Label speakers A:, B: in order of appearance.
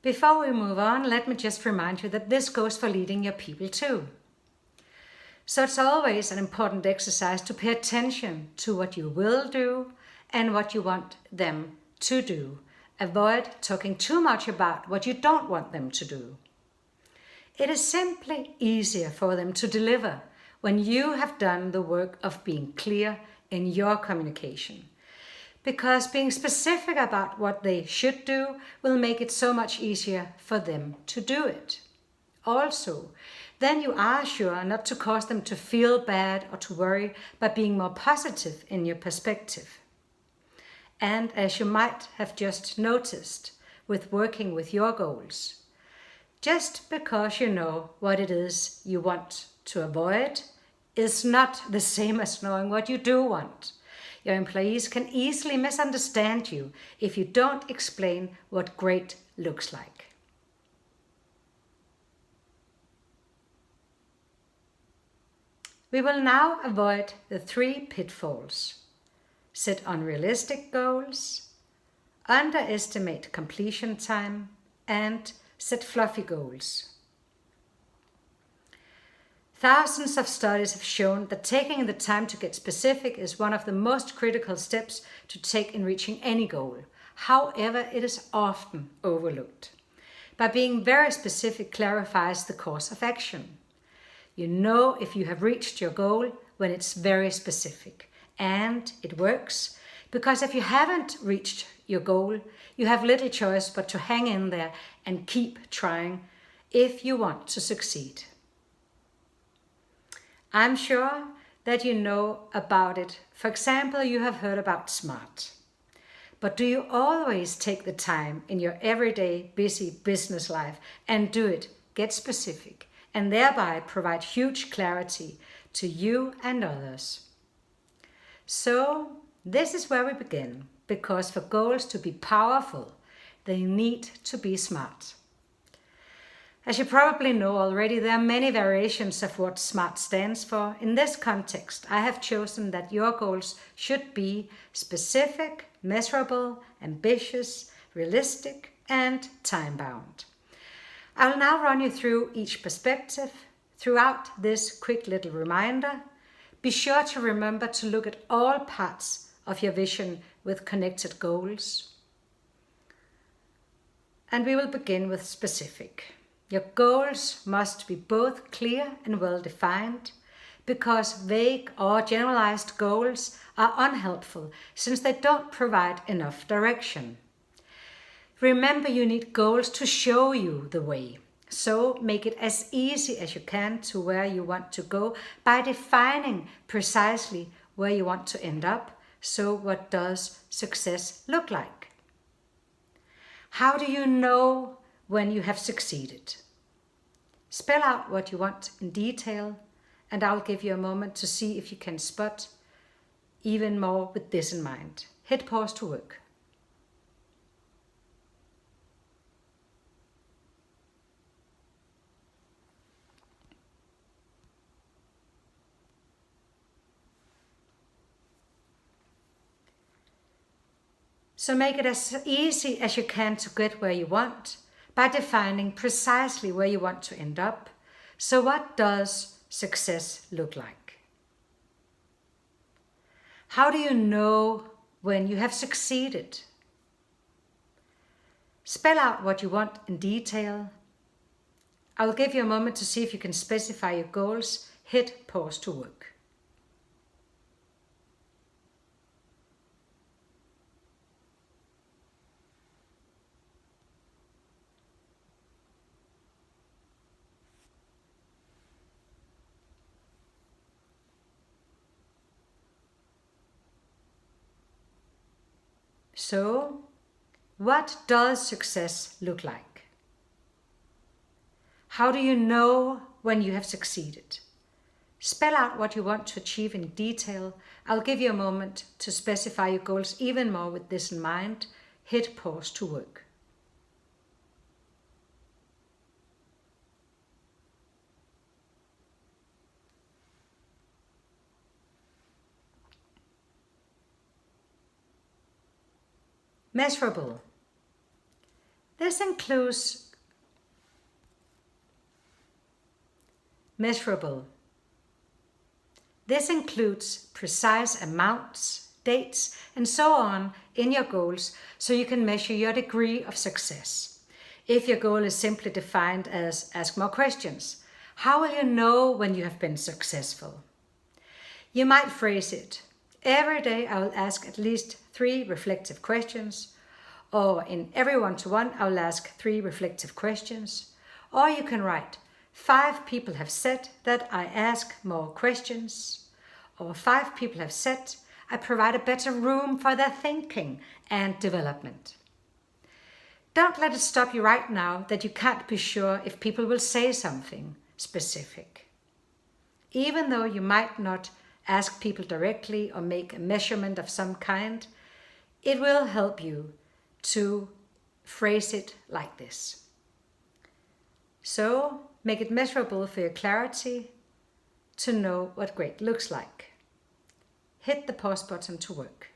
A: Before we move on, let me just remind you that this goes for leading your people too. So it's always an important exercise to pay attention to what you will do and what you want them to do. Avoid talking too much about what you don't want them to do. It is simply easier for them to deliver when you have done the work of being clear in your communication. Because being specific about what they should do will make it so much easier for them to do it. Also, then you are sure not to cause them to feel bad or to worry by being more positive in your perspective. And as you might have just noticed with working with your goals, just because you know what it is you want to avoid is not the same as knowing what you do want. Your employees can easily misunderstand you if you don't explain what great looks like. We will now avoid the 3 pitfalls. Set unrealistic goals, underestimate completion time, and set fluffy goals. Thousands of studies have shown that taking the time to get specific is one of the most critical steps to take in reaching any goal. However, it is often overlooked. By being very specific clarifies the course of action. You know if you have reached your goal when it's very specific. And it works because if you haven't reached your goal, you have little choice but to hang in there and keep trying if you want to succeed. I'm sure that you know about it. For example, you have heard about SMART. But do you always take the time in your everyday busy business life and do it, get specific, and thereby provide huge clarity to you and others? So this is where we begin, because for goals to be powerful, they need to be smart. As you probably know already, there are many variations of what SMART stands for. In this context, I have chosen that your goals should be specific, measurable, ambitious, realistic, and time-bound. I will now run you through each perspective. Throughout this quick little reminder, be sure to remember to look at all parts of your vision with connected goals. And we will begin with specific. Your goals must be both clear and well defined, because vague or generalized goals are unhelpful since they don't provide enough direction. Remember, you need goals to show you the way. So make it as easy as you can to where you want to go by defining precisely where you want to end up. So what does success look like? How do you know when you have succeeded? Spell out what you want in detail, and I'll give you a moment to see if you can spot even more with this in mind. Hit pause to work. So make it as easy as you can to get where you want by defining precisely where you want to end up. So what does success look like? How do you know when you have succeeded? Spell out what you want in detail. I will give you a moment to see if you can specify your goals. Hit pause to work. So, what does success look like? How do you know when you have succeeded? Spell out what you want to achieve in detail. I'll give you a moment to specify your goals even more with this in mind. Hit pause to work. Measurable. This includes measurable. This includes precise amounts, dates, and so on in your goals so you can measure your degree of success. If your goal is simply defined as ask more questions, how will you know when you have been successful? You might phrase it, every day I will ask at least 3 reflective questions, or in every one-to-one I will ask 3 reflective questions, or you can write, 5 people have said that I ask more questions, or 5 people have said I provide a better room for their thinking and development. Don't let it stop you right now that you can't be sure if people will say something specific. Even though you might not ask people directly or make a measurement of some kind, it will help you to phrase it like this. So make it measurable for your clarity to know what great looks like. Hit the pause button to work.